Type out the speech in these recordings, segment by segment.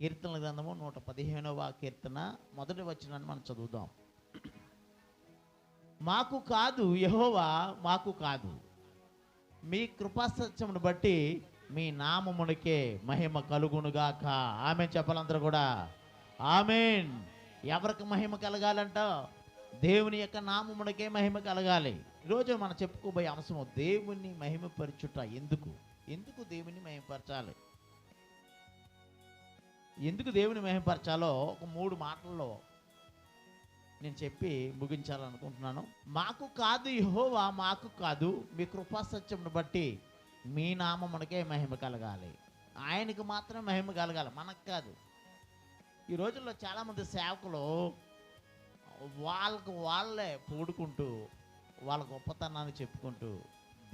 కీర్తనల గ్రంథము 115వ కీర్తన మొదటి వచనాన్ని మనం చదువుదాం. మాకు కాదు యెహోవా, మాకు కాదు, మీ కృపాసత్యమును బట్టి మీ నామమునికే మహిమ కలుగునుగాక. ఆమేన్ చెప్పాలందరూ కూడా ఆమేన్. ఎవరికి మహిమ కలగాలంట? దేవుని యొక్క నామమునికే మహిమ కలగాలి. ఈరోజు మనం చెప్పుకోబోయే అంశము దేవుని మహిమపరచుట. ఎందుకు దేవుని మహిమపరచాలి? ఎందుకు దేవుని మహిమపరచాలో ఒక 3 మాటల్లో నేను చెప్పి ముగించాలనుకుంటున్నాను. మాకు కాదు యెహోవా, మాకు కాదు, మీ కృపా సత్యమును బట్టి మీ నామమునకే మహిమ కలగాలి. ఆయనకు మాత్రం మహిమ కలగాలి, మనకు కాదు. ఈ రోజుల్లో చాలామంది సేవకులు వాళ్ళే పూడుకుంటూ వాళ్ళ గొప్పతనాన్ని చెప్పుకుంటూ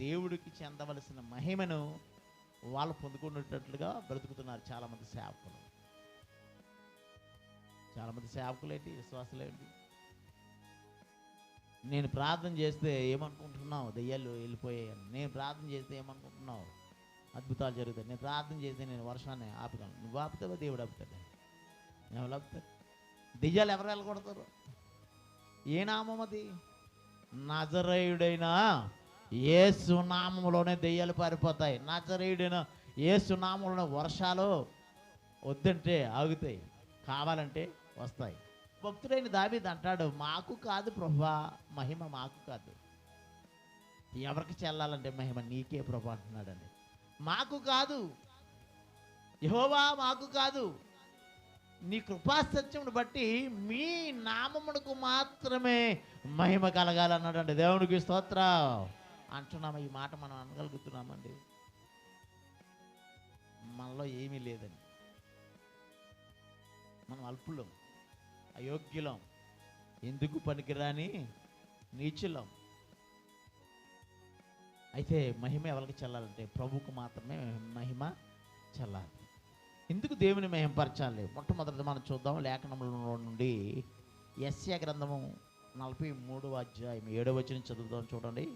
దేవుడికి చెందవలసిన మహిమను వాళ్ళు పొందుకునేటట్లుగా బ్రతుకుతున్నారు చాలామంది సేవకులు. చాలామంది సేవకులేంటి, విశ్వాసులేంటి, నేను ప్రార్థన చేస్తే ఏమనుకుంటున్నావు? దెయ్యాలు వెళ్ళిపోయాయని. నేను ప్రార్థన చేస్తే ఏమనుకుంటున్నావు? అద్భుతాలు జరుగుతాయి. నేను ప్రార్థన చేస్తే నేను వర్షాన్ని ఆపుతాను. నువ్వు ఆపుతావా? దేవుడు ఆపుతాడు. ఎవరు ఆపుతారు? దెయ్యాలు ఎవరు వెళ్ళగొడతారు? ఏ నామం అది? నజరేయుడైన యేసు నామంలోనే దెయ్యాలు పారిపోతాయి. నజరేయుడైన యేసు నామంలోనే వర్షాలు వద్దంటే ఆగుతాయి, కావాలంటే వస్తాయి. భక్తుడైన దావీదు అంటాడు, మాకు కాదు ప్రభువా, మహిమ మాకు కాదు. ఎవరికి చెల్లాలంటే మహిమ నీకే ప్రభు అంటున్నాడండి. మాకు కాదు యెహోవా, మాకు కాదు, నీ కృపాసత్యమును బట్టి మీ నామమునకు మాత్రమే మహిమ కలగాలన్నాడండి. దేవునికి స్తోత్రం అంటున్నాము. ఈ మాట మనం అనగలుగుతున్నామండి? మనలో ఏమీ లేదండి. మనం అల్పులం, అయోగ్యులం, ఎందుకు పనికిరాని నీచులం. అయితే మహిమ ఎవరికి చెల్లాలంటే ప్రభువుకు మాత్రమే మహిమ చెల్లాలి. ఎందుకు దేవుని మహిమపరచాలి? మొట్టమొదటి మనం చూద్దాం లేఖనముల నుండి యెషయా గ్రంథము 43వ అధ్యాయం 7వ వచనం చదువుదాం. చూడండి.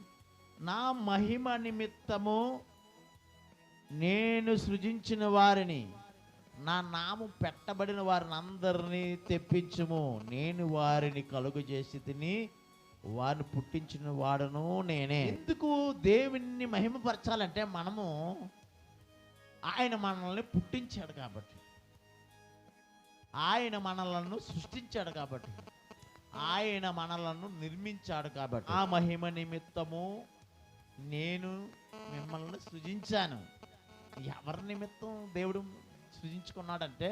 నా మహిమ నిమిత్తము నేను సృజించిన వారిని, నా నామం పెట్టబడిన వారిని అందరినీ తెప్పించుము. నేను వారిని కలుగు చేసి తిని వారిని పుట్టించిన వాడును నేనే. ఎందుకు దేవుని మహిమపరచాలంటే మనము ఆయన మనల్ని పుట్టించాడు కాబట్టి, ఆయన మనలను సృష్టించాడు కాబట్టి, ఆయన మనలను నిర్మించాడు కాబట్టి, ఆ మహిమ నిమిత్తము నేను మిమ్మల్ని సృజించాను. ఎవరి నిమిత్తం దేవుడు సృజించుకున్నాడంటే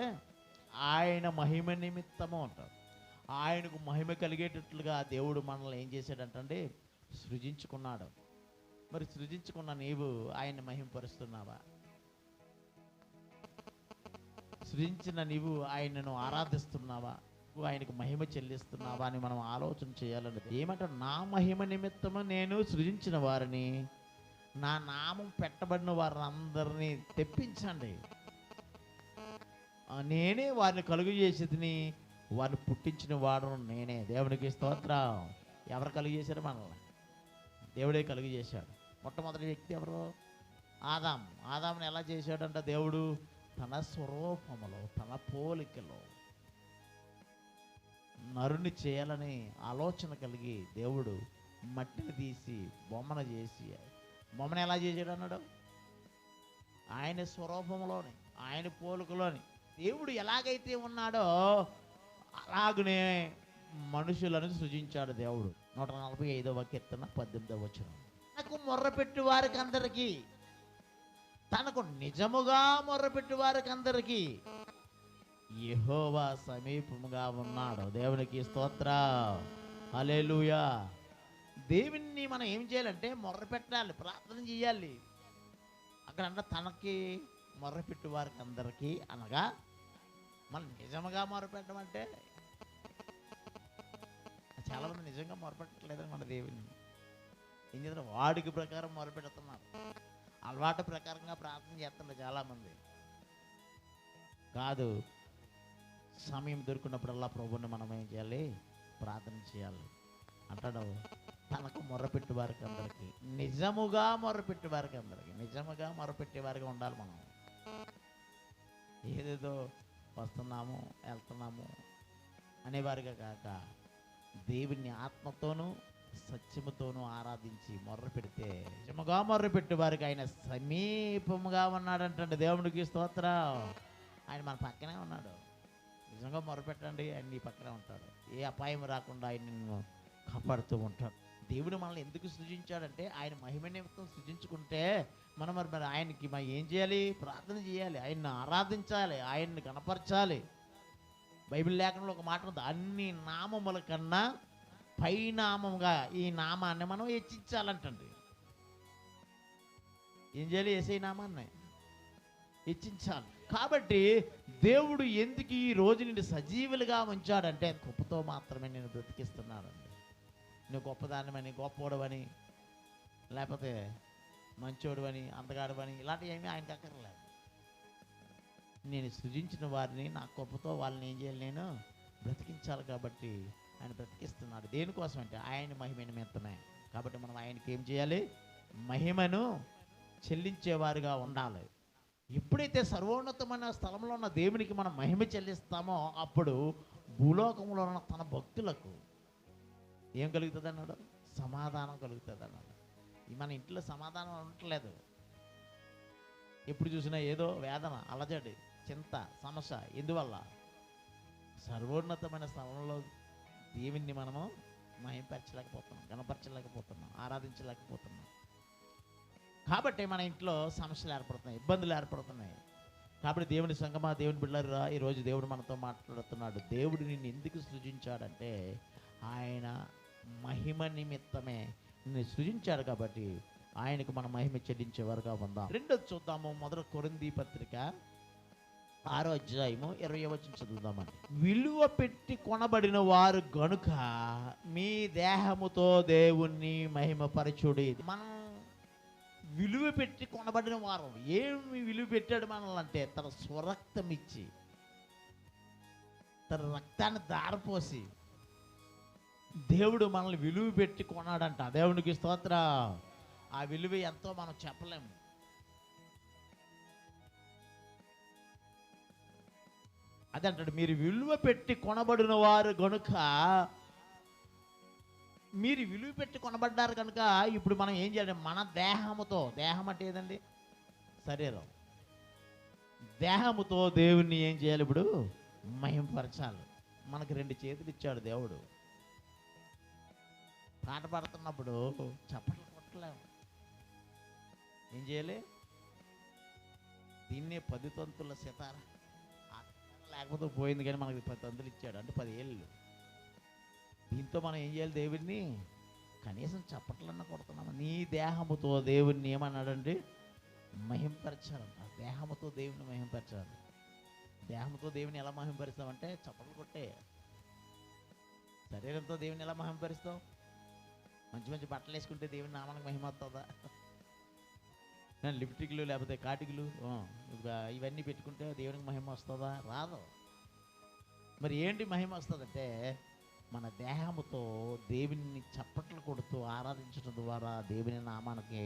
ఆయన మహిమ నిమిత్తము అంటారు. ఆయనకు మహిమ కలిగేటట్లుగా దేవుడు మనల్ని ఏం చేశాడంటే సృజించుకున్నాడు. మరి సృజించుకున్న నీవు ఆయన్ని మహిమపరుస్తున్నావా? సృజించిన నీవు ఆయనను ఆరాధిస్తున్నావా? ఆయనకు మహిమ చెల్లిస్తున్నావా అని మనం ఆలోచన చేయాలని. ఏమంటారు? నా మహిమ నిమిత్తము నేను సృజించిన వారిని, నా నామం పెట్టబడిన వారిని అందరినీ తెప్పించండి. నేనే వారిని కలుగు చేసేదిని, వారిని పుట్టించిన వాడు నేనే. దేవునికి స్తోత్రం. ఎవరు కలుగు చేశారు? మనల్ని దేవుడే కలుగు చేశాడు. మొట్టమొదటి వ్యక్తి ఎవరు? ఆదాముని ఎలా చేశాడంట? దేవుడు తన స్వరూపములో, తన పోలికలో నరుని చేయాలని ఆలోచన కలిగి దేవుడు మట్టిని తీసి బొమ్మను చేసి, బొమ్మను ఎలా చేశాడు అన్నాడు? ఆయన స్వరూపంలోని, ఆయన పోలికలోని దేవుడు ఎలాగైతే ఉన్నాడో అలాగనే మనుషులను సృజించాడు దేవుడు. 145వ కీర్తన 18వ వచనం. తనకు మొర్రపెట్టు వారికి అందరికీ, తనకు నిజముగా మొర్రపెట్టు వారికి అందరికీ యెహోవా సమీపముగా ఉన్నాడు. దేవునికి స్తోత్రం. హల్లెలూయా. దేవుణ్ణి మనం ఏం చేయాలంటే మొర్రపెట్టాలి, ప్రార్థన చేయాలి. అక్కడ అంటే తనకి మొర్రపెట్టు వారికి అందరికీ అనగా మనం నిజముగా మొరపెట్టమంటే చాలామంది నిజంగా మొరపెట్టలేదని మన దేవుని ఏం చేస్తారు? వాడికి ప్రకారం మొరపెడుతున్నారు, అలవాటు ప్రకారంగా ప్రార్థన చేస్తున్నారు చాలామంది. కాదు, సమయం దొరికినప్పుడల్లా ప్రభుని మనం ఏం చేయాలి? ప్రార్థన చేయాలి. అంటాడు తనకు మొర్రపెట్టు వారికి అందరికీ, నిజముగా మొర్రపెట్టు వారికి అందరికీ. నిజముగా మొరపెట్టే వారిగా ఉండాలి మనం. ఏదేదో వస్తున్నాము వెళ్తున్నాము అనేవారుగా కాక దేవుని ఆత్మతోనూ సత్యముతోనూ ఆరాధించి మొర్ర పెడితే నిజముగా మొర్ర పెట్టే వారికి ఆయన సమీపముగా ఉన్నాడంటే దేవునికి స్తోత్రం. ఆయన మన పక్కనే ఉన్నాడు. నిజంగా మొర్ర పెట్టండి, ఆయన నీ పక్కనే ఉంటాడు. ఏ అపాయం రాకుండా ఆయన నిన్ను కాపాడుతూ ఉంటాడు. దేవుడు మనల్ని ఎందుకు సృజించాడంటే ఆయన మహిమ నిమిత్తం సృజించుకుంటే మనం మరి ఆయనకి మనం ఏం చేయాలి? ప్రార్థన చేయాలి, ఆయన్ని ఆరాధించాలి, ఆయన్ని కనపరచాలి. బైబిల్ లేఖనంలో ఒక మాట ఉంది, అన్ని నామముల కన్నా పైనామముగా ఈ నామాన్ని మనం హెచ్చించాలంటండి. ఏం చేయాలి? యేసయ్య నామాన్ని హెచ్చించాలి. కాబట్టి దేవుడు ఎందుకు ఈ రోజు నిన్ను సజీవులుగా ఉంచాడంటే కృపతో మాత్రమే నేను బ్రతికిస్తున్నాడండి. నువ్వు గొప్పదానివని, గొప్పోడవని, లేకపోతే మంచోడువని, అందగాడువని ఇలాంటివి ఏమీ ఆయనకు అక్కర్లేదు. నేను సృజించిన వారిని నా కృపతో వాళ్ళని ఏం చేయాలి? నేను బ్రతికించాలి. కాబట్టి ఆయన బ్రతికిస్తున్నాడు. దేనికోసం అంటే ఆయన మహిమ నిమిత్తమే. కాబట్టి మనం ఆయనకి ఏం చేయాలి? మహిమను చెల్లించేవారుగా ఉండాలి. ఎప్పుడైతే సర్వోన్నతమైన స్థలంలో ఉన్న దేవునికి మనం మహిమ చెల్లిస్తామో అప్పుడు భూలోకంలో ఉన్న తన భక్తులకు ఏం కలుగుతుంది అన్నాడు? సమాధానం కలుగుతుంది అన్నాడు. మన ఇంట్లో సమాధానం ఉండట్లేదు. ఎప్పుడు చూసినా ఏదో వేదన, అలజడి, చింత, సమస్య. ఎందువల్ల? సర్వోన్నతమైన స్థలంలో దేవుణ్ణి మనము మహింపరచలేకపోతున్నాం, గణపరచలేకపోతున్నాం, ఆరాధించలేకపోతున్నాం. కాబట్టి మన ఇంట్లో సమస్యలు ఏర్పడుతున్నాయి, ఇబ్బందులు ఏర్పడుతున్నాయి. కాబట్టి దేవుని సంగమా, దేవుని బిడ్డలారా, ఈరోజు దేవుడు మనతో మాట్లాడుతున్నాడు. దేవుడు నిన్ను ఎందుకు సృజించాడంటే ఆయన మహిమ నిమిత్తమే నిన్ను సృజించాడు. కాబట్టి ఆయనకు మన మహిమ చెల్లించేవారుగా ఉందాం. రెండోది చూద్దాము. మొదటి కొరింథీ పత్రిక 6వ అధ్యాయము 20వ వచనం చదువుదామని. విలువ పెట్టి కొనబడిన వారు గనుక మీ దేహముతో దేవుణ్ణి మహిమపరచుడి. మనం విలువ పెట్టి కొనబడిన వారు. ఏమి విలువ పెట్టాడు మనల్ని అంటే తన స్వరక్తం ఇచ్చి, తన రక్తాన్ని దారపోసి దేవుడు మనల్ని విలువ పెట్టి కొన్నాడంట. దేవునికి స్తోత్రం. ఆ విలువ ఎంతో మనం చెప్పలేము. అదే అంటాడు, మీరు విలువ పెట్టి కొనబడిన వారు గనుక, మీరు విలువ పెట్టి కొనబడ్డారు కనుక ఇప్పుడు మనం ఏం చేయాలి? మన దేహముతో, దేహం అంటే ఏదండి? శరీరం. దేహముతో దేవుణ్ణి ఏం చేయాలి? ఇప్పుడు మహిమపరచాలి. మనకు 2 చేతులు ఇచ్చాడు దేవుడు. పాట పాడుతున్నప్పుడు చప్పట్లు కొట్టలేము. ఏం చేయాలి? దీన్నే 10 తంతుల సితార, లేకపోతే పోయింది, కానీ మనకి 10 తంతులు ఇచ్చాడు అంటే 10 ఏళ్ళు. దీంతో మనం ఏం చేయాలి? దేవుడిని కనీసం చప్పట్లన్నా కొడుతున్నాము. నీ దేహముతో దేవుణ్ణి ఏమన్నాడండి? మహింపరచాలంట. దేహముతో దేవుని మహింపరచాలి. దేహంతో దేవుని ఎలా మహింపరుస్తామంటే చప్పట్లు కొట్టే. శరీరంతో దేవుని ఎలా మహింపరుస్తాం? మంచి మంచి బట్టలు వేసుకుంటే దేవుని నామానికి మహిమ వస్తుందా? లిప్టిక్లు లేకపోతే కాటికులు ఇవన్నీ పెట్టుకుంటే దేవునికి మహిమ వస్తుందా? రాదు. మరి ఏంటి మహిమ వస్తుందంటే మన దేహముతో దేవుని చప్పట్లు కొడుతూ ఆరాధించడం ద్వారా దేవుని నామానికి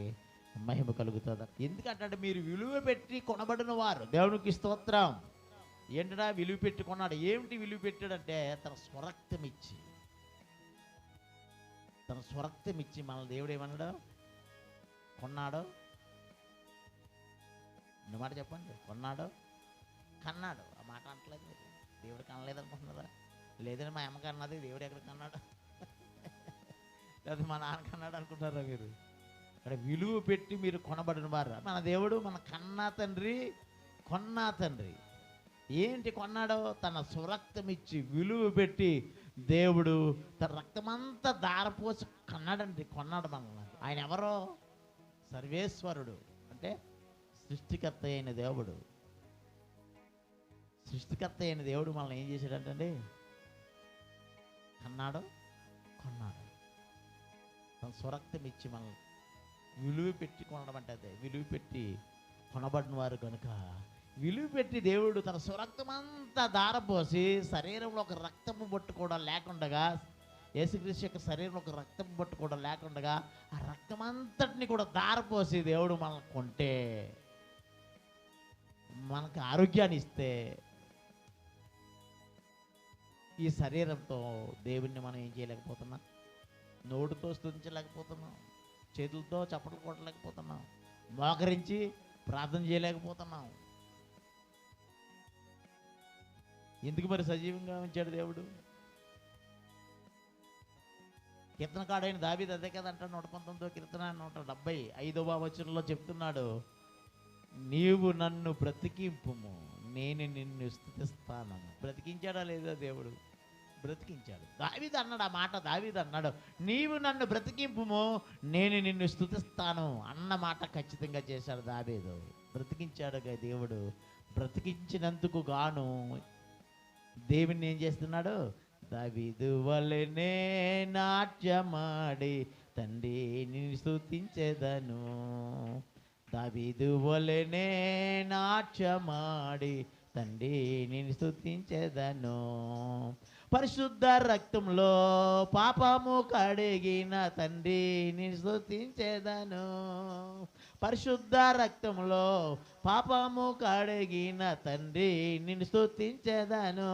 మహిమ కలుగుతుంది. ఎందుకంటే మీరు విలువ పెట్టి కొనబడిన వారు. దేవునికి స్తోత్రం. ఏంటంటే విలువ పెట్టి కొన్నాడు. ఏమిటి విలువ పెట్టాడంటే తన స్వరక్తం ఇచ్చి, తన స్వరక్తం ఇచ్చి మన దేవుడు ఏమన్నాడు? కొన్నాడు. మాట చెప్పండి. కొన్నాడు, కన్నాడు. ఆ మాట అంటలేదు మీరు. దేవుడు కనలేదు అనుకుంటున్నారా? లేదని మా అమ్మకి అన్నది, దేవుడు ఎక్కడ కన్నాడు? లేదా మా నాన్న కన్నాడు అనుకుంటారా మీరు? ఇక్కడ విలువ పెట్టి మీరు కొనబడిన వారు. మన దేవుడు మన కన్నా తండ్రి, కొన్నా తండ్రి. ఏంటి కొన్నాడో? తన స్వరక్తం ఇచ్చి విలువ పెట్టి దేవుడు తన రక్తమంతా దారపోసి కన్నాడండి, కొన్నాడు మనల్ని. ఆయన ఎవరో? సర్వేశ్వరుడు, అంటే సృష్టికర్త అయిన దేవుడు. సృష్టికర్త అయిన దేవుడు మనల్ని ఏం చేశాడంటండి? కన్నాడు, కొన్నాడు. తన స్వరక్తం ఇచ్చి మనల్ని విలువ పెట్టి కొనడం అంటే అదే. విలువ పెట్టి కొనబడిన వారు కనుక, విలువ పెట్టి దేవుడు తన స్వరక్తమంతా దారపోసి, శరీరంలో ఒక రక్తపు బొట్టు కూడా లేకుండగా, యేసుక్రీస్తు యొక్క శరీరంలో ఒక రక్తపు బొట్టు కూడా లేకుండగా ఆ రక్తమంతటిని కూడా దారపోసి దేవుడు మనల్ని కొంటే, మనకు ఆరోగ్యాన్ని ఇస్తే, ఈ శరీరంతో దేవుణ్ణి మనం ఏం చేయలేకపోతున్నాం? నోటితో స్తుతించలేకపోతున్నాం, చేతులతో చప్పట్లు కొట్టలేకపోతున్నాం, మోకరించి ప్రార్థన చేయలేకపోతున్నాం. ఎందుకు మరి సజీవంగా ఉంచాడు దేవుడు? కీర్తనకాడైన దావీదు అదే కదా అంటాడు, 119వ కీర్తన 175వ వచనంలో చెప్తున్నాడు, నీవు నన్ను బ్రతికింపుము, నేను నిన్ను స్తుతిస్తాను. బ్రతికించాడా లేదా దేవుడు? బ్రతికించాడు. దావీదు అన్నాడు, ఆ మాట దావీదు అన్నాడు, నీవు నన్ను బ్రతికింపుము, నేను నిన్ను స్తుతిస్తాను అన్న మాట ఖచ్చితంగా చేశాడు దావీదు. బ్రతికించాడుగా దేవుడు. బ్రతికించినందుకు గాను దేవుణ్ణి ఏం చేస్తున్నాడు? దావీదు వలెనే నాట్యమాడి తండ్రి నిన్ను స్తుతించెదను, దావీదు వలెనే నాట్యమాడి తండ్రి నిన్ను స్తుతించెదను. పరిశుద్ధ రక్తంలో పాపము కడిగిన తండ్రి నిన్ను స్తుతించెదను, పరిశుద్ధ రక్తంలో పాపము కడిగిన తండ్రి నిన్ను స్తుతించెదను.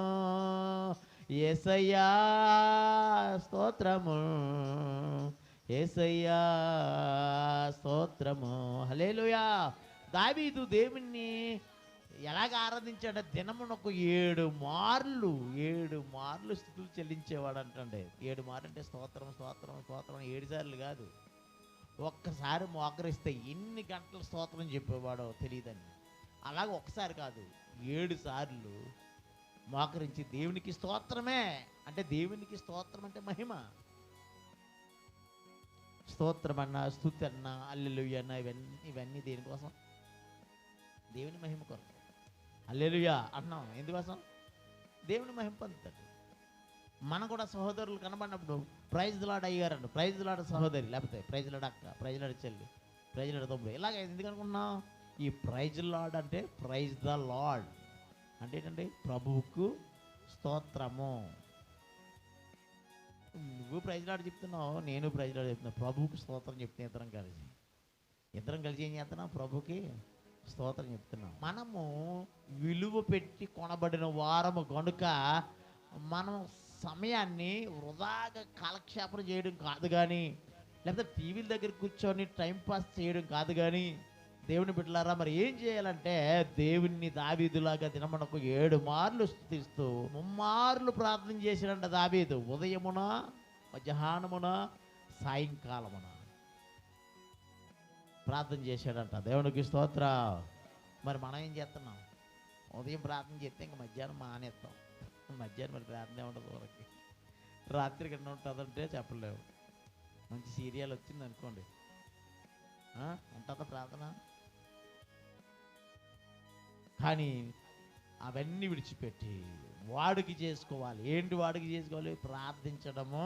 యేసయ్యా స్తోత్రము, యేసయ్యా స్తోత్రము, హల్లెలూయా. దావీదు దేవుణ్ణి ఎలాగ ఆరాధించాడు? దినమునకు 7 మార్లు స్తుతులు చెల్లించేవాడు అంటండి. 7 మార్లు అంటే స్తోత్రం స్తోత్రం స్తోత్రం 7 సార్లు కాదు. ఒక్కసారి మోకరిస్తే ఎన్ని గంటల స్తోత్రం చెప్పేవాడో తెలియదండి. అలాగ ఒక్కసారి కాదు, 7 సార్లు మోకరించి దేవునికి స్తోత్రమే. అంటే దేవునికి స్తోత్రం అంటే మహిమ. స్తోత్రం అన్నా, స్తుతి అన్నా, హల్లెలూయా అన్నా, ఇవన్నీ దేనికోసం? దేవుని మహిమ కొరకు. హల్లెలూయా అన్నాం ఎందుకోసం? దేవుని మహిమ పొందుతాడు. మనం కూడా సహోదరులు కనబడినప్పుడు ప్రైజ్ లాడ్ అయ్యారండి, ప్రైజ్ లాడ్ సహోదరి, లేకపోతే ప్రైజ్ లాడ్ అక్క, ప్రైజ్ లాడ్ చెల్లి, ప్రైజ్ లాడ్ తమ్ముడు, ఇలాగ ఎందుకు అనుకున్నాం? ఈ ప్రైజ్ లాడ్ అంటే ప్రైజ్ ద లార్డ్ అంటే ఏంటంటే ప్రభువుకు స్తోత్రము. నువ్వు ప్రైజ్ లాడ్ చెప్తున్నావు, నేను ప్రైజ్ లాడ్ చెప్తున్నావు, ప్రభువుకు స్తోత్రం చెప్తున్నా. ఇద్దరం కలిసి ఏం చేస్తున్నాం? ప్రభుకి స్తోత్రం చెప్తున్నాం. మనము విలువ పెట్టి కొనబడిన వారము కనుక మనం సమయాన్ని వృధాగా కాలక్షేపం చేయడం కాదు, కానీ లేకపోతే టీవీల దగ్గర కూర్చొని టైంపాస్ చేయడం కాదు. కానీ దేవుని బిడ్డలారా, మరి ఏం చేయాలంటే దేవుణ్ణి దావీదులాగా దినమునకు 7 మార్లు స్తుతిస్తూ 3 మార్లు ప్రార్థన చేసినంట దావీదు. ఉదయమున, మధ్యాహ్నమున, సాయంకాలమున ప్రార్థన చేశాడంట. దేవునికి స్తోత్రం. మరి మనం ఏం చేస్తున్నాం? ఉదయం ప్రార్థన చేస్తే ఇంక మధ్యాహ్నం మానేస్తాం. మధ్యాహ్నం మరి ప్రార్థన ఉండదు, వరకు రాత్రి కన్నా ఉంటుందంటే చెప్పలేవు. మంచి సీరియల్ వచ్చింది అనుకోండి, ఉంటుందా ప్రార్థన? కానీ అవన్నీ విడిచిపెట్టి వాడికి చేసుకోవాలి. ఏంటి వాడికి చేసుకోవాలి? ప్రార్థించడము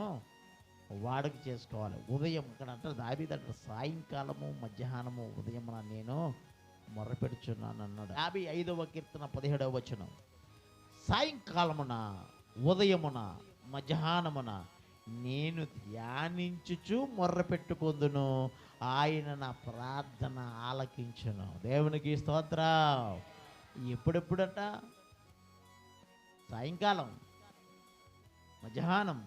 వాడికి చేసుకోవాలి. ఉదయం ఇక్కడ అంటారు దావీదు అంటారు, సాయంకాలము మధ్యాహ్నము ఉదయమున నేను మొర్రపెడుచున్నాను అన్నాడు. 55వ కీర్తన 17వ వచనం. సాయంకాలమున, ఉదయమున, మధ్యాహ్నమున నేను ధ్యానించుచు మొర్రపెట్టుకొందును, ఆయన నా ప్రార్థన ఆలకించును. దేవునికి స్తోత్రం. ఎప్పుడెప్పుడంట? సాయంకాలం, మధ్యాహ్నం,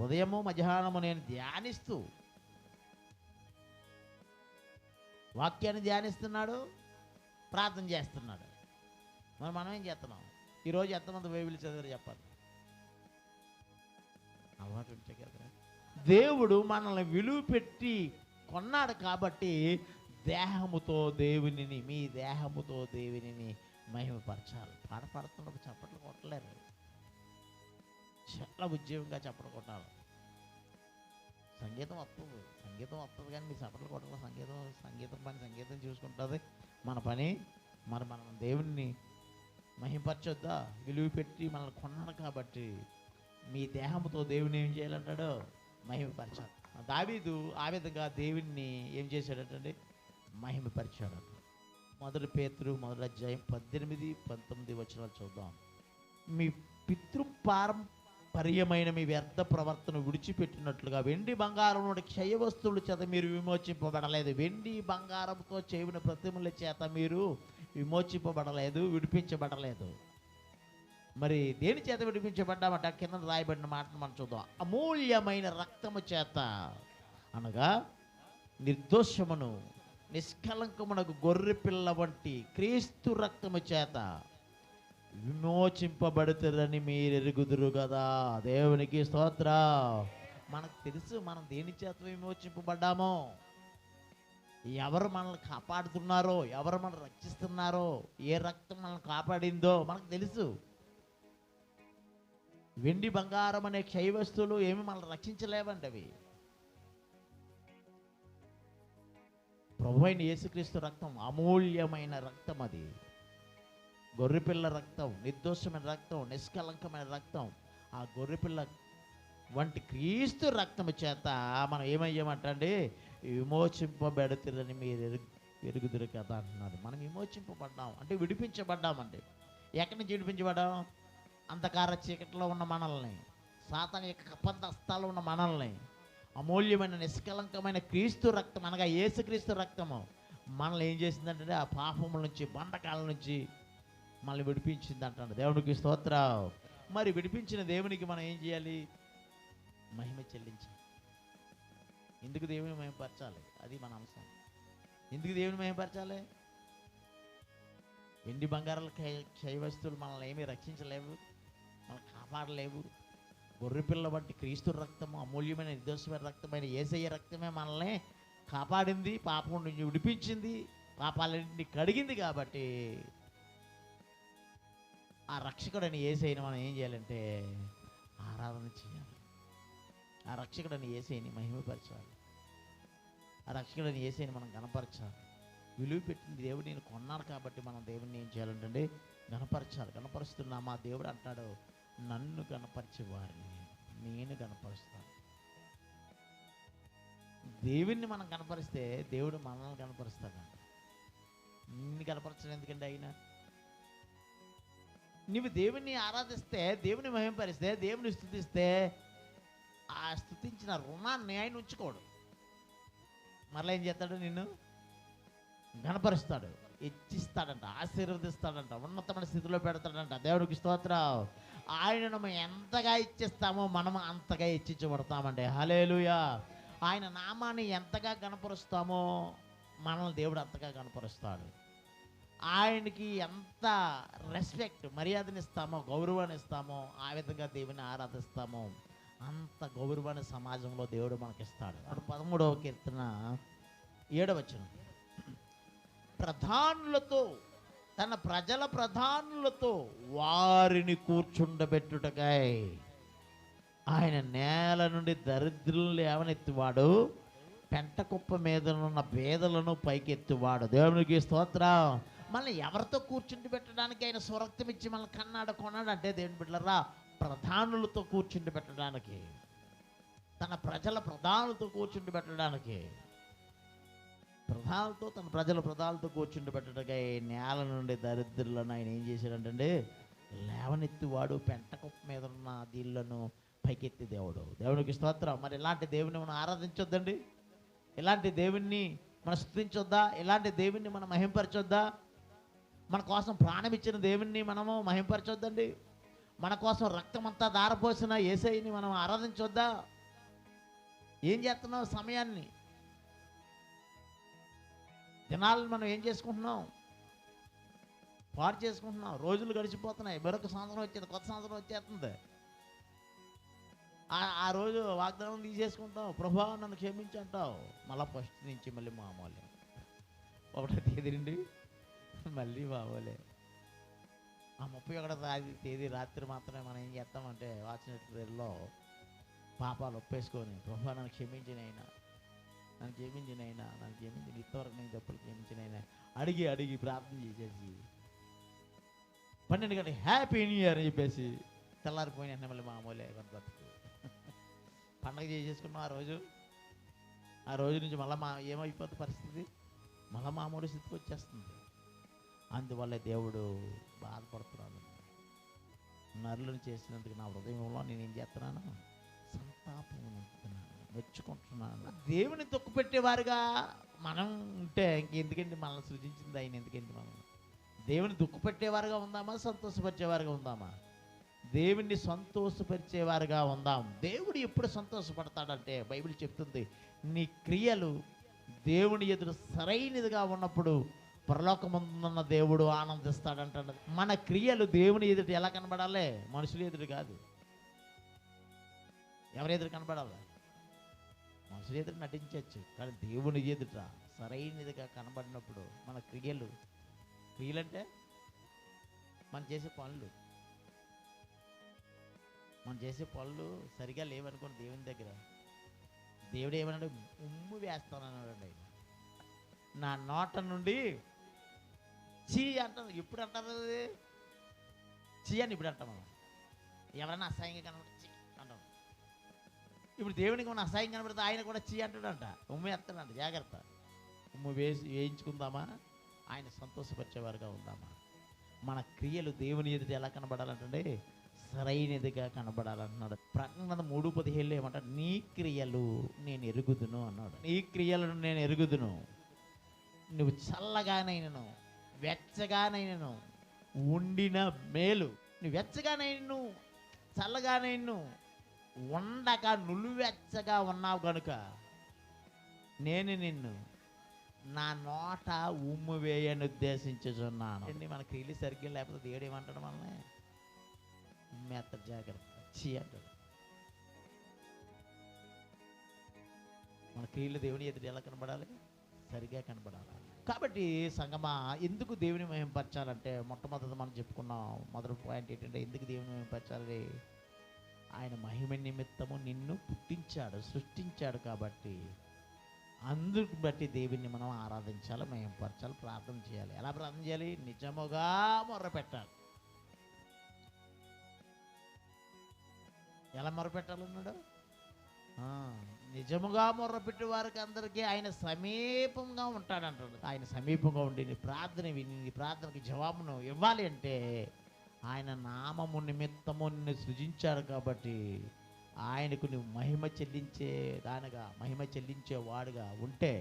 ఉదయము, మధ్యాహ్నము నేను ధ్యానిస్తూ వాక్యాన్ని ధ్యానిస్తున్నాడు, ప్రార్థన చేస్తున్నాడు. మరి మనం ఏం చేస్తున్నాం? ఈరోజు ఎంతమంది బైబిల్ చదివారు చెప్పాలి? అలవాటు ఉంటే కదా. దేవుడు మనల్ని విలువ పెట్టి కొన్నాడు కాబట్టి దేహముతో దేవునిని, మీ దేహముతో దేవునిని మహిమపరచాలి. పాడుతున్నప్పుడు చప్పట్లు కొట్టలేరు, చాలా ఉద్యోగంగా చప్పట్లు కొట్టాలి. సంగీతం వస్తుంది కానీ మీ చప్పట్లు కొట్టాలి. సంగీతం పని సంగీతం చూసుకుంటుంది. మన పని మనం దేవుణ్ణి మహిమపరచొద్దా? విలువ పెట్టి మనల్ని కొన్నాడు కాబట్టి మీ దేహంతో దేవుని ఏం చేయాలంటాడు? మహిమపరచాలి. దావీదు ఆ విధంగా దేవుణ్ణి ఏం చేశాడటండి? మహిమపరిచాడు. 1 పేతురు 1వ అధ్యాయం 18, 19 వచనాలు చూద్దాం. మీ పితృపారంపర్యమైన మీ వ్యర్థ ప్రవర్తన విడిచిపెట్టినట్లుగా వెండి బంగారం నుండి క్షయ వస్తువుల చేత మీరు విమోచింపబడలేదు. వెండి బంగారంతో చేసిన ప్రతిమల చేత మీరు విమోచింపబడలేదు, విడిపించబడలేదు. మరి దేని చేత విడిపించబడ్డామంట? కింద రాయబడిన మాటను మనం చూద్దాం. అమూల్యమైన రక్తము చేత, అనగా నిర్దోషమును నిష్కలంకమునకు గొర్రె పిల్ల వంటి క్రీస్తు రక్తము చేత విమోచింపబడుతుందని మీరు ఎరుగుదురు కదా. దేవునికి స్తోత్రం. మనకు తెలుసు మనం దేని చేత విమోచింపబడ్డామో, ఎవరు మనల్ని కాపాడుతున్నారో, ఎవరు మనల్ని రక్షిస్తున్నారో, ఏ రక్తం మనల్ని కాపాడిందో మనకు తెలుసు. వెండి బంగారం అనే క్షయ వస్తువులు ఏమి మనల్ని రక్షించలేవండి. అవి ప్రభువైన యేసుక్రీస్తు రక్తం, అమూల్యమైన రక్తం. అది గొర్రెపిల్ల రక్తం, నిర్దోషమైన రక్తం, నిష్కలంకమైన రక్తం. ఆ గొర్రెపిల్ల వంటి క్రీస్తు రక్తము చేత మనం ఏమయ్యామంటండి? విమోచింపబడుతురని మీరు ఎరుగుదురు కదా అంటున్నారు. మనం విమోచింపబడ్డాం అంటే విడిపించబడ్డామండి. ఎక్కడి నుంచి విడిపించబడ్డాం? అంధకార చీకటిలో ఉన్న మనల్ని, సాతాను యొక్క కపంత హస్తాలు ఉన్న మనల్ని అమూల్యమైన నిష్కలంకమైన క్రీస్తు రక్తం, అనగా యేసుక్రీస్తు రక్తము మనల్ని ఏం చేసిందంటే ఆ పాపముల నుంచి, బంధకాల నుంచి మనల్ని విడిపించింది అంటాడు. దేవునికి స్తోత్రం. మరి విడిపించిన దేవునికి మనం ఏం చేయాలి? మహిమ చెల్లించాలి. ఎందుకు దేవుని మహిమపరచాలి? అది మన అంశం. ఎందుకు దేవుని మహిమపరచాలి? వెండి బంగారాల క్షయ వస్తువులు మనల్ని ఏమీ రక్షించలేవు, మనల్ని కాపాడలేవు. గొర్రెపిల్ల వంటి క్రీస్తు రక్తము, అమూల్యమైన నిర్దోషమైన రక్తమైన యేసయ్య రక్తమే మనల్ని కాపాడింది, పాపం నుంచి విడిపించింది, పాపాలన్నింటినీ కడిగింది. కాబట్టి ఆ రక్షకుడని యేసయ్యని మనం ఏం చేయాలంటే ఆరాధన చేయాలి. ఆ రక్షకుడని యేసయ్యని మహిమపరచాలి. ఆ రక్షకుడని యేసయ్యని మనం గణపరచాలి. విలువ పెట్టింది దేవుడు నేను కొన్నాడు కాబట్టి మనం దేవుడిని ఏం చేయాలంటే గణపరచాలి. గణపరుస్తున్నా మా దేవుడు అంటాడు, నన్ను గణపరిచే వారిని నేను గణపరుస్తాను. దేవుణ్ణి మనం గణపరిస్తే దేవుడు మనల్ని గణపరుస్తాడంట. నిన్ను గణపరచడం ఎందుకంటే అయినా నువ్వు దేవుణ్ణి ఆరాధిస్తే, దేవుని మహిమపరిస్తే, దేవుని స్తుతిస్తే ఆ స్తుతించిన రుణాన్ని ఆయన ఉంచుకోడు. మరలా ఏం చేస్తాడు? నిన్ను గణపరుస్తాడు, హెచ్చిస్తాడంట, ఆశీర్వదిస్తాడంట, ఉన్నతమైన స్థితిలో పెడతాడంట. దేవుడికి స్తోత్రం. ఆయనను మనం ఎంతగా ఇచ్చిస్తామో మనం అంతగా హెచ్చించబడతామండి. హల్లెలూయా. ఆయన నామాన్ని ఎంతగా గణపరుస్తామో మనల్ని దేవుడు అంతగా గణపరుస్తాడు. ఆయనకి ఎంత రెస్పెక్ట్, మర్యాదనిస్తామో, గౌరవాన్ని ఇస్తామో, ఆ విధంగా దేవుని ఆరాధిస్తామో అంత గౌరవాన్ని సమాజంలో దేవుడు మనకిస్తాడు. 13వ కీర్తన 7వ వచనం. ప్రధానులతో, తన ప్రజల ప్రధానులతో వారిని కూర్చుండబెట్టుటకై ఆయన నేల నుండి దరిద్రులను లేవనెత్తివాడు, పెంట కుప్ప మీదనున్న పేదలను పైకెత్తివాడు. దేవునికి స్తోత్రం. మనల్ని ఎవరితో కూర్చుండి పెట్టడానికి ఆయన స్వరక్తం ఇచ్చి మనల్ని కన్నాడు, కొన్నాడు అంటే దేవుని బిడ్డలారా, ప్రధానులతో కూర్చుండి పెట్టడానికి, తన ప్రజల ప్రధానులతో కూర్చుండి పెట్టడానికి, ప్రధానులతో, తన ప్రజల ప్రధానులతో కూర్చుండి పెట్టడానికి నేల నుండి దరిద్రులను ఆయన ఏం చేశాడంటే లేవనెత్తివాడు, పెంట కుప్ప మీద ఉన్న దీళ్ళను పైకెత్తి దేవుడు. దేవునికి స్తోత్రం. మరి ఇలాంటి దేవుని మనం ఆరాధించొద్దండి? ఇలాంటి దేవుణ్ణి మనం స్తుతించొద్దా? ఇలాంటి దేవుణ్ణి మనం మహింపరచొద్దా? మన కోసం ప్రాణం ఇచ్చిన దేవుణ్ణి మనము మహింపరచొద్దండి? మన కోసం రక్తం అంతా దారపోసిన యేసయ్యని మనం ఆరాధించొద్దా? ఏం చేస్తున్నావు? సమయాన్ని, దినాలను మనం ఏం చేసుకుంటున్నాం? పాడు చేసుకుంటున్నాం. రోజులు గడిచిపోతున్నాయి, మరొక సంవత్సరం వచ్చేది, కొత్త సంవత్సరం వచ్చేస్తుంది. ఆ రోజు వాగ్దానం తీసేసుకుంటావు, ప్రభువా నన్ను క్షమించి అంటావు. మళ్ళీ ఫస్ట్ నుంచి మళ్ళీ మామూలే. 1వ తేదీ నుండి మళ్ళీ మామూలే. ఆ 31వ తేదీ రాత్రి మాత్రమే మనం ఏం చేస్తామంటే వాచినట్లో పాపాలు ఒప్పేసుకొని, ప్రభువా నన్ను క్షమించినైనా, నన్ను క్షమించినైనా, నన్ను క్షమించి, ఇంతవరకు నేను తప్పులు క్షమించినైనా అడిగి అడిగి ప్రార్థన చేసేసి 12 గంటలకు హ్యాపీ న్యూ ఇయర్ అని చెప్పేసి తెల్లారిపోయిన మళ్ళీ మామూలే కొంత బతుకు. పండగ చేసేసుకున్నాం ఆ రోజు నుంచి మళ్ళీ ఏమైపోతుంది పరిస్థితి? మళ్ళీ మామూలు స్థితికి వచ్చేస్తుంది. అందువల్ల దేవుడు బాధపడుతున్నాడు. నరులను చేసినందుకు నా హృదయంలో నేనేం చేస్తున్నాను? సంతాపం ఉంటున్నాను, మెచ్చుకుంటున్నాను. దేవుని దుఃఖపెట్టేవారుగా మనం ఉంటే ఇంకెందుకండి మనల్ని సృజించింది ఆయన? ఎందుకండి మనం దేవుని దుఃఖపెట్టేవారుగా ఉందామా, సంతోషపరిచేవారుగా ఉందామా? దేవుణ్ణి సంతోషపరిచేవారుగా ఉందాం. దేవుడు ఎప్పుడు సంతోషపడతాడంటే బైబిల్ చెప్తుంది, నీ క్రియలు దేవుని ఎదురు సరైనదిగా ఉన్నప్పుడు పరలోకమందున్న దేవుడు ఆనందిస్తాడంటాడు. మన క్రియలు దేవుని ఎదుట ఎలా కనబడాలి? మనుషుల ఎదురు కాదు. ఎవరి ఎదురు కనబడాలి? మనుషుల ఎదురు నటించవచ్చు, కానీ దేవుని ఎదుట సరైనదిగా కనబడినప్పుడు మన క్రియలంటే మనం చేసే పనులు సరిగా లేవనుకోండి. దేవుని దగ్గర దేవుడు ఏమన్నాడు? ఉమ్ము వేస్తానన్నాడు. నా నోట నుండి చీ అంటారు. ఎప్పుడు అంటారు అది? చీ అని ఇప్పుడు అంటాం మనం. ఎవరైనా అసహ్యంగా కనబడి చీ అంటాం. ఇప్పుడు దేవునికి మన అసహ్యం కనబడితే ఆయన కూడా చీ అంటాడంట, ఉమ్ము వేస్తాడంట. జాగ్రత్త. ఉమ్ము వేయించుకుందామా? ఆయన సంతోషపరిచేవారుగా ఉందామా? మన క్రియలు దేవుని ఎదుట ఎలా కనబడాలంటే సరైనదిగా కనబడాలంటున్నాడు. ప్రకటన 3:17 ఏమంటాడు? నీ క్రియలు నేను ఎరుగుదును అన్నాడు. నీ క్రియలను నేను ఎరుగుదును. నువ్వు చల్లగానైనను వెచ్చగానైనను ఉండిన మేలు. నువ్వు వెచ్చగానైను చల్లగానైను ఉండగా నులువెచ్చగా ఉన్నావు కనుక నేను నిన్ను నా నోట ఉమ్ము వేయని ఉద్దేశించుచున్నాను. మన క్రియలు సరిగ్గా లేకపోతే దేవుడు ఏమంటాడు? మనల్ని ఉమ్మేస్తాడు. జాగ్రత్త. చీ అంటాడు. మన క్రియలు దేవుని ఎదురు ఎలా కనబడాలి? సరిగా కనబడాలి. కాబట్టి సంగమా, ఎందుకు దేవుని మహిమపరచాలంటే మొట్టమొదటి మనం చెప్పుకున్నాం. మొదటి పాయింట్ ఏంటంటే, ఎందుకు దేవుని మహిమపరచాలి? ఆయన మహిమ నిమిత్తము నిన్ను పుట్టించాడు, సృష్టించాడు. కాబట్టి అందుకు బట్టి దేవుణ్ణి మనం ఆరాధించాలి, మహిమపరచాలి, ప్రార్థన చేయాలి. ఎలా ప్రార్థన చేయాలి? నిజముగా మొర్రపెట్టాలి. ఎలా మొరపెట్టాలన్నాడు? నిజముగా మొర్రపెట్టే వారికి అందరికీ ఆయన సమీపంగా ఉంటాడంటాడు. ఆయన సమీపంగా ఉండి నీ ప్రార్థన విని నీ ప్రార్థనకి జవాబును ఇవ్వాలి అంటే ఆయన నామము నిమిత్తము నిన్ను సృజించాడు. కాబట్టి ఆయనకు నువ్వు మహిమ చెల్లించేవాడుగా ఉంటే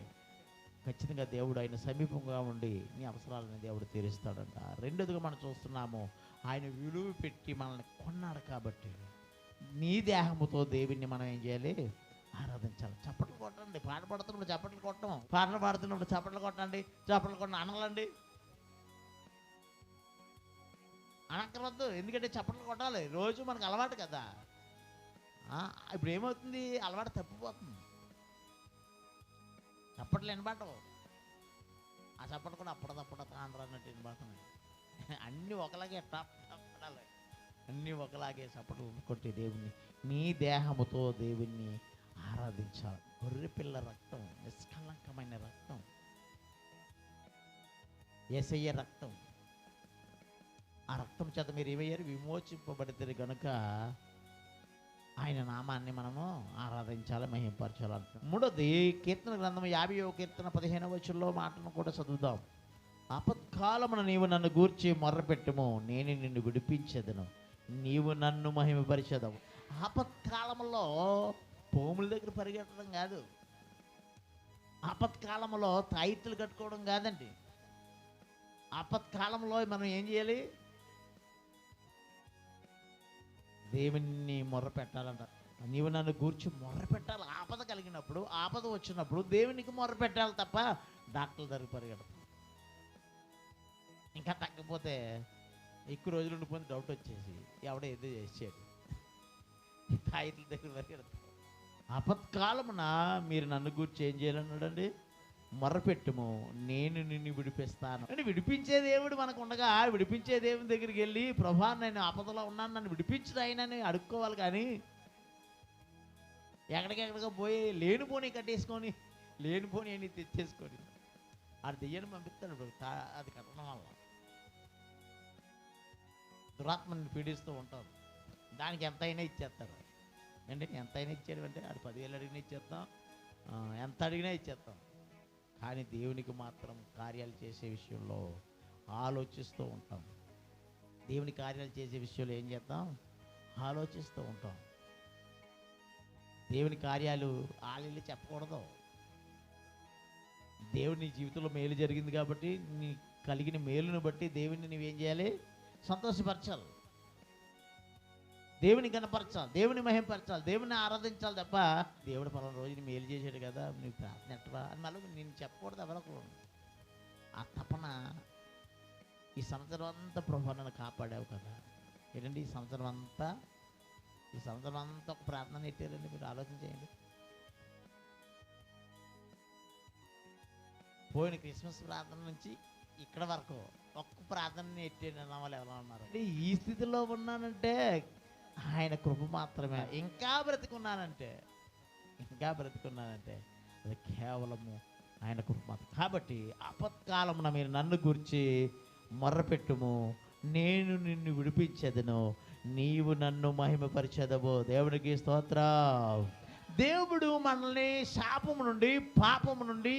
ఖచ్చితంగా దేవుడు ఆయన సమీపంగా ఉండి నీ అవసరాలను దేవుడు తీరుస్తాడంట. రెండోదిగా మనం చూస్తున్నాము, ఆయన విలువ పెట్టి మనల్ని కొన్నాడు. కాబట్టి నీ దేహముతో దేవుణ్ణి మనం ఏం చేయాలి? ఆరాధించాలి. చప్పట్లు కొట్టండి. పాట పాడుతున్నప్పుడు చప్పట్లు కొట్టడం, పాటలు పాడుతున్నప్పుడు చప్పట్లు కొట్టండి, చప్పట్లు కొట్టండి అనాలండి. అనక్కర్వద్దు, ఎందుకంటే చప్పట్లు కొట్టాలి. రోజు మనకు అలవాటు కదా. ఇప్పుడు ఏమవుతుంది? అలవాటు తప్పిపోతుంది. చప్పట్లు వినబాటవు. ఆ చప్పట్లు కూడా అప్పుడప్పుడు తాండ్ర అన్నట్టు వినబాడుతున్నాయి. అన్నీ ఒకలాగే టాప్ పడాలి. అన్నీ ఒకలాగే చప్పట్లు కొట్టి దేవుణ్ణి నీ దేహముతో దేవుణ్ణి ఆరాధించాలి. గొర్రెపిల్ల రక్తం, నిష్కలంకమైన రక్తం, యేసయ్య రక్తం. ఆ రక్తం చేత మీరు ఏమయ్యారు? విమోచింపబడితే కనుక ఆయన నామాన్ని మనము ఆరాధించాలి, మహిమపరచాలి. మూడోది, కీర్తన గ్రంథం 50వ కీర్తన 15వ వచనంలో మాటను కూడా చదువుదాం. ఆపత్కాలమున నీవు నన్ను గూర్చి మొర్రపెట్టుము, నేను నిన్ను విడిపించెదను, నీవు నన్ను మహిమపరిచెదవు. ఆపత్కాలంలో పోముల దగ్గర పరిగెట్టడం కాదు. ఆపత్కాలంలో తాయిత్తులు కట్టుకోవడం కాదండి. ఆపత్కాలంలో మనం ఏం చేయాలి? దేవుణ్ణి మొర్ర పెట్టాలంట. నీవు నన్ను గూర్చి మొర్ర పెట్టాలి. ఆపద కలిగినప్పుడు, ఆపద వచ్చినప్పుడు దేవునికి మొర్ర పెట్టాలి తప్ప డాక్టర్ల దగ్గర పరిగెడతాం. ఇంకా తగ్గపోతే ఎక్కువ రోజులు ఉండిపోయింది డౌట్ వచ్చేసి ఎవడో ఏదో చేసాడు, తాయిత్తుల దగ్గర పరిగెడతాం. ఆపత్కాలమున మీరు నన్ను గూర్చి ఏం చేయాలన్నాడండి? మొర్రపెట్టుము, నేను నిన్ను విడిపిస్తాను అని. విడిపించే దేవుడు మనకు ఉండగా విడిపించే దేవుని దగ్గరికి వెళ్ళి, ప్రభా నేను ఆపదలో ఉన్నాను, నన్ను విడిపించదు ఆయనని అడుక్కోవాలి. కానీ ఎక్కడికెక్కడికో పోయి లేనిపోని కట్టేసుకొని లేనిపోని అని తెచ్చేసుకొని అది దెయ్యాన్ని పంపిస్తాడు. అది కట్టడం వల్ల దురాత్మని పీడిస్తూ ఉంటారు. దానికి ఎంతైనా ఇచ్చేస్తారు అంటే ఎంతైనా ఇచ్చేది అంటే అది 10,000 అడిగినా ఇచ్చేస్తాం, ఎంత అడిగినా ఇచ్చేస్తాం. కానీ దేవునికి మాత్రం కార్యాలు చేసే విషయంలో ఆలోచిస్తూ ఉంటాం. దేవుని కార్యాలు చేసే విషయంలో ఏం చేస్తాం? ఆలోచిస్తూ ఉంటాం. దేవుని కార్యాలు ఆలీలు చెప్పకూడదు. దేవుని జీవితంలో మేలు జరిగింది కాబట్టి నీ కలిగిన మేలును బట్టి దేవుడిని నువ్వేం చేయాలి? సంతోషపరచాలి. దేవుని గణపరచాలి, దేవుని మహిమపరచాలి, దేవుని ఆరాధించాలి తప్ప దేవుడు పలానా రోజుని మేలు చేశాడు కదా నీకు ప్రార్థన ఎట్టరా అని మళ్ళీ నేను చెప్పకూడదు ఎవరకు. ఆ తపన ఈ సంవత్సరం అంతా ప్రభు నన్ను కాపాడావు కదా. ఏంటండి ఈ సంవత్సరం అంతా ఒక ప్రార్థన ఎట్టారండి, మీరు ఆలోచన చేయండి. పోయిన క్రిస్మస్ ప్రార్థన నుంచి ఇక్కడ వరకు ఒక్క ప్రార్థన ఎట్టాను వాళ్ళు ఎలా ఉన్నారు. ఈ స్థితిలో ఉన్నానంటే ఆయన కృప మాత్రమే. ఇంకా బ్రతికున్నానంటే అది కేవలము ఆయన కృప మాత్రం. కాబట్టి ఆపత్కాలమున మీరు నన్ను గురించి మొర్రపెట్టుము, నేను నిన్ను విడిపించెదను, నీవు నన్ను మహిమపరిచెదవు. దేవునికి స్తోత్రం. దేవుడు మనల్ని శాపము నుండి, పాపము నుండి,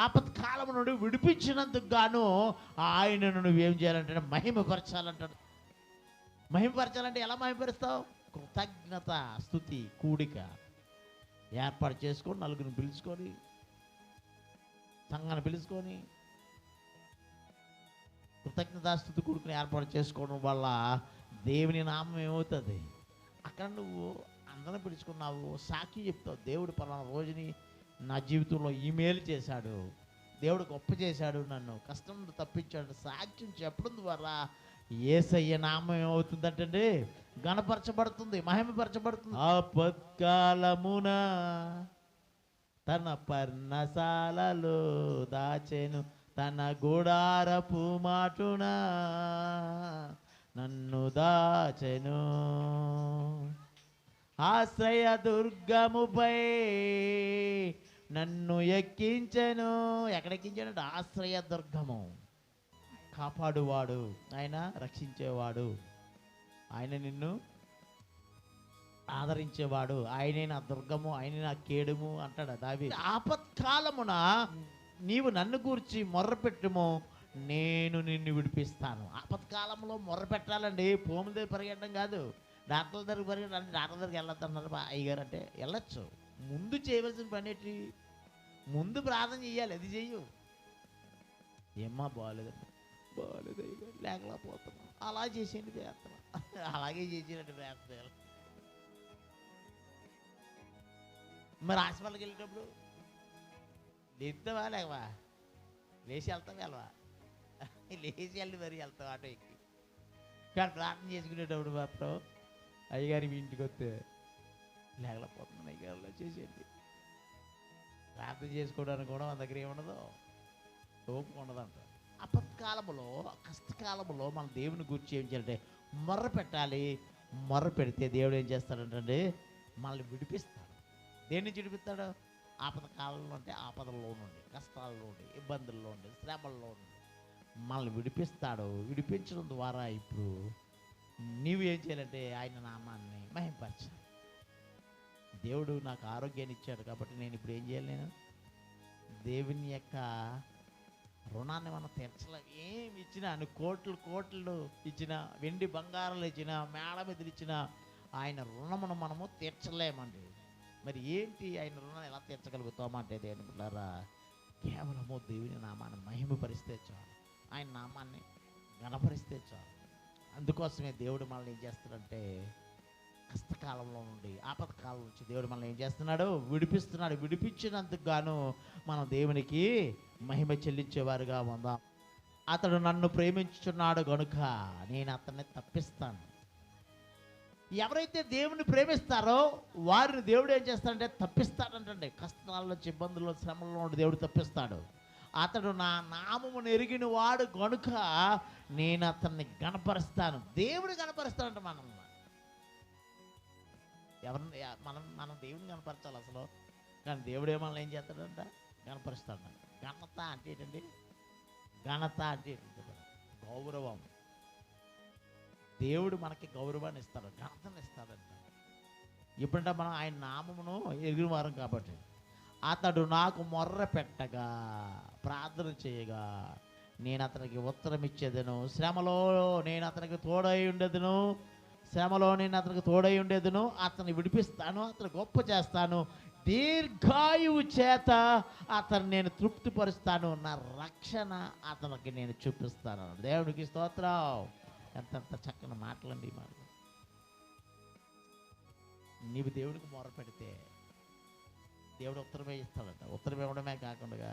ఆపత్కాలము నుండి విడిపించినందుకు గాను ఆయనను నువ్వేం చేయాలంటే మహిమపరచాలంటాడు. మహిమపరచాలంటే ఎలా మహిమపరుస్తావు? కృతజ్ఞత స్తుతి కూడిక ఏర్పాటు చేసుకొని, నలుగురిని పిలుచుకొని, సంఘాన్ని పిలుచుకొని కృతజ్ఞతాస్తుతి కూడుకుని ఏర్పాటు చేసుకోవడం వల్ల దేవుని నామం ఏమవుతుంది? అక్కడ నువ్వు అందరం పిలుచుకున్నావు, సాక్షి చెప్తావు. దేవుడు పలానా రోజుని నా జీవితంలో ఈమెయిల్ చేశాడు, దేవుడు గొప్ప చేశాడు, నన్ను కష్టం నుండి తప్పించాడు, సాక్ష్యం చెప్పడం ద్వారా యేసయ్య నామం ఏమవుతుందంటే గణపరచబడుతుంది, మహిమపరచబడుతుంది. ఆపత్కాలమున తన పర్ణశాలలో దాచెను, తన గుడారపు మాటున నన్ను దాచెను, ఆశ్రయ దుర్గముపై నన్ను ఎక్కించెను. ఎక్కడెక్కించాడు? ఆశ్రయ దుర్గము. కాపాడువాడు ఆయన, రక్షించేవాడు ఆయన, నిన్ను ఆదరించేవాడు ఆయనే నా దుర్గము, ఆయనే నా కేడుము అంటాడు దావీదు. ఆపత్కాలమున నీవు నన్ను గూర్చి మొర్రపెట్టుము, నేను నిన్ను విడిపిస్తాను. ఆపత్కాలంలో మొర్రపెట్టాలండి, భూమి దగ్గర పరిగెట్టడం కాదు, డాక్టర్ల దగ్గరికి పరిగెట్టాలంటే డాక్టర్ దగ్గరికి వెళ్ళొద్దన్నారు అయ్యగారు అంటే వెళ్ళొచ్చు. ముందు చేయవలసిన పని ఏంటి? ముందు ప్రార్థన చెయ్యాలి. అది చెయ్యు. ఏమ్మా బాగాలేదండి, బాగాలేదు అయ్యగారు, లేకపోతున్నాం, అలా చేసేయండి ప్రార్థన, అలాగే చేసేయండి ప్రార్థన. మరి హాస్పిటల్కి వెళ్ళేటప్పుడు లేస్తావా లేవా? లేచి వెళ్తావా వెళ్ళవా? లేచి వెళ్ళి మరి వెళ్తావు ఆటో ఎక్కి. కానీ ప్రార్థన చేసుకునేటప్పుడు మాత్రం అయ్యగారి మీ ఇంటికి వస్తే లేకపోతున్నాను అయ్యగారులో చేసేయండి. ప్రార్థన చేసుకోవడానికి కూడా మన దగ్గర ఏముండదు, ఓపిక ఉండదంట. ఆపత్కాలంలో, కష్టకాలంలో మన దేవుని గురించి ఏం చేయాలంటే మొర్ర పెట్టాలి. మొర్ర పెడితే దేవుడు ఏం చేస్తాడంటే మనల్ని విడిపిస్తాడు. దేని నుంచి విడిపిస్తాడు? ఆపద కాలంలో అంటే ఆపదల్లో నుండి, కష్టాల్లో నుండి, ఇబ్బందుల్లో నుండి, శ్రమల్లో నుండి మనల్ని విడిపిస్తాడు. విడిపించడం ద్వారా ఇప్పుడు నీవు ఏం చేయాలంటే ఆయన నామాన్ని మహిమపరచాలి. దేవుడు నాకు ఆరోగ్యాన్ని ఇచ్చాడు కాబట్టి నేను ఇప్పుడు ఏం చేయాలి? నేను దేవుని యొక్క రుణాన్ని మనం తీర్చలేం. ఏమి ఇచ్చినా, కోట్లు ఇచ్చినా, వెండి బంగారాలు ఇచ్చినా, మేడ మీద ఇచ్చినా ఆయన రుణమును మనము తీర్చలేమండి. మరి ఏంటి ఆయన రుణాన్ని ఎలా తీర్చగలుగుతామంటే దేవుని బిడ్డలారా, కేవలము దేవుని నామాన్ని మహిమపరిస్తే చాలు, ఆయన నామాన్ని గణపరిస్తే చాలు. అందుకోసమే దేవుడు మనల్ని ఏం చేస్తాడంటే కష్టకాలంలో నుండి, ఆపత్కాలం నుంచి దేవుడు మనల్ని ఏం చేస్తున్నాడు? విడిపిస్తున్నాడు. విడిపించినందుకు గాను మనం దేవునికి మహిమ చెల్లించేవారుగా ఉందాం. అతడు నన్ను ప్రేమించుచున్నాడు గనుక నేను అతన్ని తప్పిస్తాను. ఎవరైతే దేవుని ప్రేమిస్తారో వారిని దేవుడు ఏం చేస్తాడంటే తప్పిస్తాడంటే. కష్టాల నుంచి, ఇబ్బందుల్లో, శ్రమల్లో నుండి దేవుడు తప్పిస్తాడు. అతడు నా నామమును ఎరిగిన వాడు గనుక నేను అతన్ని గణపరుస్తాను. దేవుడు గణపరుస్తాడంట. మనం దేవుని కనపరచాలి అసలు, కానీ దేవుడు మనల్ని ఏం చేస్తాడంట? గణపరుస్తాడు. ఘనత అంటే ఏంటండి? ఘనత అంటే గౌరవం. దేవుడు మనకి గౌరవాన్ని ఇస్తాడు, ఘనతను ఇస్తాడంట. ఎప్పుడంటే మనం ఆయన నామమును ఎరిగిన వారం కాబట్టి. అతడు నాకు మొర్ర పెట్టగా, ప్రార్థన చేయగా నేను అతనికి ఉత్తరం ఇచ్చేదను. శ్రమలో నేను అతనికి తోడై ఉండేదను, అతన్ని విడిపిస్తాను, అతను గొప్ప చేస్తాను, దీర్ఘాయువు చేత అతను నేను తృప్తిపరుస్తాను, నా రక్షణ అతనికి నేను చూపిస్తాను. దేవునికి స్తోత్రం. ఎంత చక్కని మాటలండి. నీవు దేవుడికి మొర పెడితే దేవుడు ఉత్తరమే ఇస్తాడంట. ఉత్తరం ఇవ్వడమే కాకుండా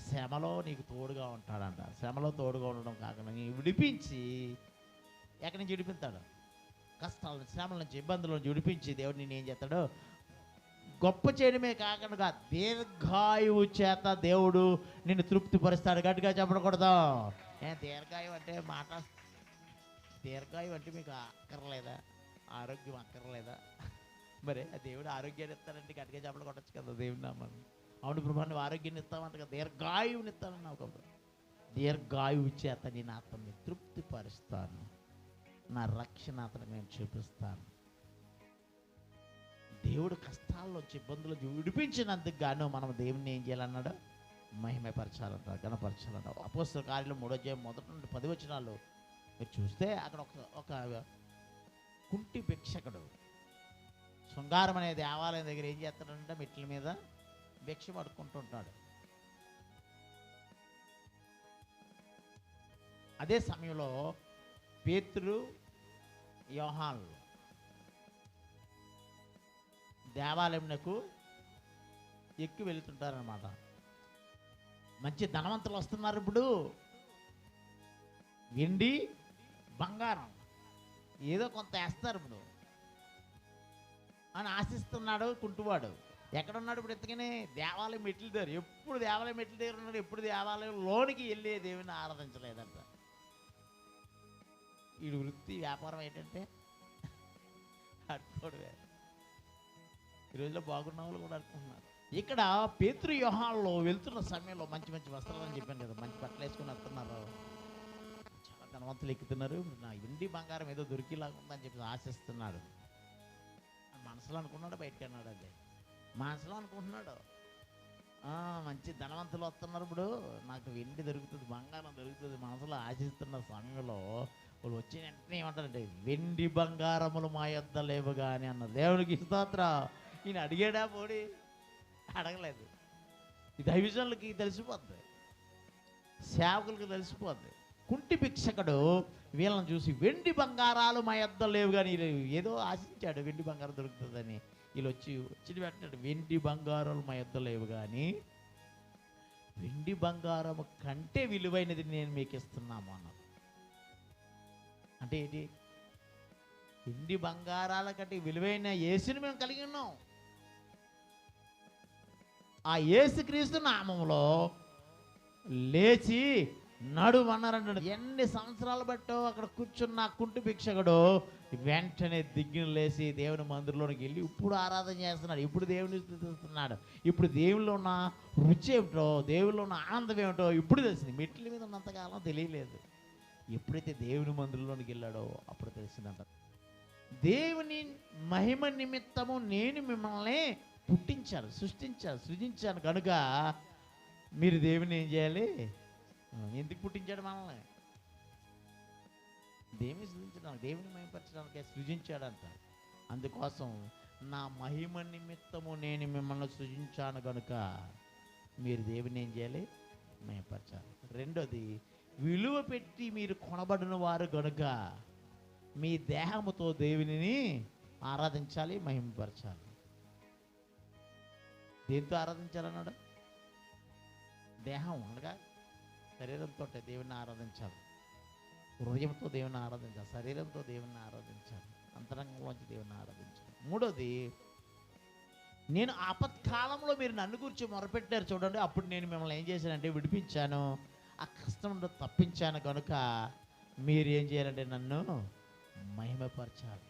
శ్రమలో నీకు తోడుగా ఉంటాడంట. శ్రమలో తోడుగా ఉండడం కాకుండా నీకు విడిపించి ఎక్కడి నుంచి విడిపిస్తాడు? కష్టాల శ్రమల నుంచి, ఇబ్బందుల నుంచి విడిపించి దేవుడు నేను ఏం చేస్తాడు? గొప్ప చేయడమే కాకుండా దీర్ఘాయువు చేత దేవుడు నిన్ను తృప్తిపరుస్తాడు. గట్టిగా చెప్పకూడదు. దీర్ఘాయువు అంటే మాట, దీర్ఘాయువు అంటే మీకు అక్కర్లేదా? ఆరోగ్యం అక్కర్లేదా? మరి ఆ దేవుడు ఆరోగ్యాన్ని ఇస్తాడంటే గట్టిగా చెప్పలు కొట్టచ్చు కదా దేవుని నామాన్ని. అవును ప్రభా, నువ్వు ఆరోగ్యాన్ని ఇస్తావంట కదా, దీర్ఘాయువుని ఇస్తానన్నావు కదా. దీర్ఘాయువు చేత నేను అతన్ని తృప్తిపరుస్తాను, నా రక్షణ అతనికి నేను చూపిస్తాను. దేవుడు కష్టాల్లోంచి, ఇబ్బందులు విడిపించినందుకు గాను మనం దేవుడిని ఏం చేయాలన్నాడు? మహిమపరచాలంట, గణపరచాలంట. అపోస్తల కార్యాలు 3వ అధ్యాయం 1 నుండి 10 వచనాలు మీరు చూస్తే అక్కడ ఒక కుంటి భిక్షకుడు శృంగారం అనే దేవాలయం దగ్గర ఏం చేస్తాడంటే మెట్ల మీద భిక్ష పడుకుంటుంటాడు. అదే సమయంలో పేతురు, యోహానులు దేవాలయంకు ఎక్కి వెళుతుంటారనమాట. మంచి ధనవంతులు వస్తున్నారు, ఇప్పుడు వెండి బంగారం ఏదో కొంత వేస్తారు ఇప్పుడు అని ఆశిస్తున్నాడు కుంటువాడు. ఎక్కడున్నాడు ఇప్పుడు? ఎత్తుకనే దేవాలయం మెట్ల దగ్గర. ఎప్పుడు దేవాలయం మెట్ల దగ్గర ఉన్నాడు, ఎప్పుడు దేవాలయం లోనికి వెళ్ళి దేవుని ఆరాధించలేదంట. వీడి వృత్తి వ్యాపారం ఏంటంటే అడుకోవడమే. ఈ రోజులో బాగున్న వాళ్ళు కూడా అనుకుంటున్నారు. ఇక్కడ పేతురు, యోహానులు వెళ్తున్న సమయంలో మంచి మంచి వస్త్రాలు అని చెప్పాను కదా, మంచి బట్టలు వేసుకుని వస్తున్నారు. చాలా ధనవంతులు ఎక్కుతున్నారు. నా వెండి బంగారం ఏదో దొరికిలాగా ఉందని చెప్పి ఆశిస్తున్నాడు. మనసులో అనుకున్నాడు, బయటకు అన్నాడు. అదే మనసులో అనుకుంటున్నాడు, మంచి ధనవంతులు వస్తున్నారు, ఇప్పుడు నాకు వెండి దొరుకుతుంది, బంగారం దొరుకుతుంది మనసులో ఆశిస్తున్న సమయంలో వాళ్ళు వచ్చి వెంటనే ఏమంటారంటే, వెండి బంగారములు మా యొద్ద లేవు కానీ అన్నారు. దేవునికి స్తోత్రం. ఈయన అడిగాడా? పోడి అడగలేదు. ఈ దైవజనులకి తెలిసిపోద్ది, సేవకులకి తెలిసిపోద్ది. కుంటి భిక్షకుడు వీళ్ళని చూసి వెండి బంగారాలు మా యొద్ద లేవు కానీ, ఏదో ఆశించాడు వెండి బంగారం దొరుకుతుందని. వీళ్ళు వచ్చి పెట్టాడు, వెండి బంగారాలు మా యొద్ద లేవు కానీ వెండి బంగారము కంటే విలువైనది నేను మీకు ఇస్తున్నాము అన్నారు. అంటే ఏంటి? వెండి బంగారాల కంటే విలువైన యేసుని మేము కలిగి ఉన్నాం. ఆ యేసుక్రీస్తు నామములో లేచి నడుమన్నారంటాడు. ఎన్ని సంవత్సరాలు బట్టో అక్కడ కూర్చున్న కుంటి భిక్షకుడు వెంటనే దిగ్గున లేచి దేవుని మందిరంలోకి వెళ్ళి ఇప్పుడు ఆరాధన చేస్తున్నాడు, ఇప్పుడు దేవుని స్తుతిస్తున్నాడు. ఇప్పుడు దేవుల్లో ఉన్న రుచి ఏమిటో, దేవుల్లో ఉన్న ఆనందం ఏమిటో ఇప్పుడు తెలిసింది. మెట్ల మీద ఉన్నంతకాలం తెలియలేదు. ఎప్పుడైతే దేవుని మందిరంలోనికి వెళ్ళాడో అప్పుడు తెలిసిందంట. దేవుని మహిమ నిమిత్తము నేను మిమ్మల్ని పుట్టించాను, సృజించాను కనుక మీరు దేవుని ఏం చేయాలి? ఎందుకు పుట్టించాడు మనల్ని? దేవుని సృజించడానికి, దేవుని మహిమపరచడానికి సృజించాడంట. అందుకోసం నా మహిమ నిమిత్తము నేను మిమ్మల్ని సృజించాను కనుక మీరు దేవుని ఏం చేయాలి? మహిమపరచాలి. రెండోది, విలువ పెట్టి మీరు కొనబడిన వారు కనుక మీ దేహముతో దేవునిని ఆరాధించాలి, మహిమపరచాలి. దేంతో ఆరాధించాలన్నాడు? దేహం అనగా శరీరంతో దేవుని ఆరాధించాలి, హృదయంతో దేవుని ఆరాధించాలి, శరీరంతో దేవుని ఆరాధించాలి, అంతరంగంలోంచి దేవుని ఆరాధించాలి. మూడోది, నేను ఆపత్కాలంలో మీరు నన్ను గురించి మొరపెట్టారు చూడండి, అప్పుడు నేను మిమ్మల్ని ఏం చేశానంటే విడిపించాను, ఆ కష్టం నుండి తప్పించాను కనుక మీరు ఏం చేయాలంటే నన్ను మహిమపరచాలి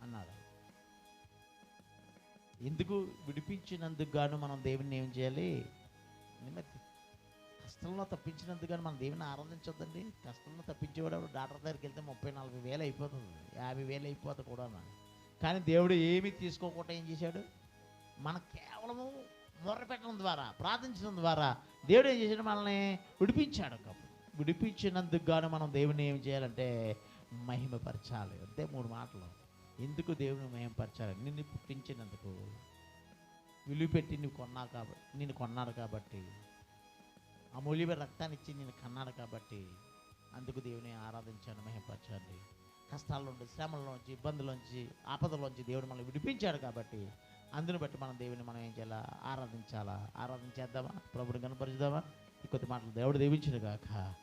అన్నాడు. ఎందుకు? విడిపించినందుకు గాను మనం దేవుని ఏం చేయాలి? కష్టంలో తప్పించినందుకు కానీ మనం దేవుని ఆరాధించొద్దండి. కష్టంలో తప్పించేవాడు డాక్టర్ దగ్గరికి వెళ్తే 30,000-40,000 అయిపోతుంది, 50,000 అయిపోతుంది కూడా. కానీ దేవుడు ఏమీ తీసుకోకుండా ఏం చేశాడు? మన కేవలము మొర్రపెట్టడం ద్వారా, ప్రార్థించడం ద్వారా దేవుడు ఏం చేశాడు? మనల్ని విడిపించాడు. కాబట్టి విడిపించినందుకు గాను మనం దేవుని ఏం చేయాలంటే మహిమపరచాలి. అంతే, 3 మాటలు. ఎందుకు దేవుని మహిమపరచాలి? నిన్ను పుట్టించినందుకు, విలువ పెట్టి నిన్ను కొన్నాడు కాబట్టి, అమూల్యమైన రక్తాన్ని ఇచ్చి నేను కన్నాడు కాబట్టి అందుకు దేవుని ఆరాధించాను, మహిమపరచాలి. కష్టాల్లోంచి, శ్రమల్లోంచి, ఇబ్బందుల్లోంచి, ఆపదలోంచి దేవుడు మనల్ని విడిపించాడు కాబట్టి అందుని బట్టి మనం దేవుని మనం ఏం చేయాలా? ఆరాధించాలా. ఆరాధించేద్దామా? ప్రభుని కనపరుచుదామా? ఈ కొద్ది మాటలు దేవుడు దీవించును గాక.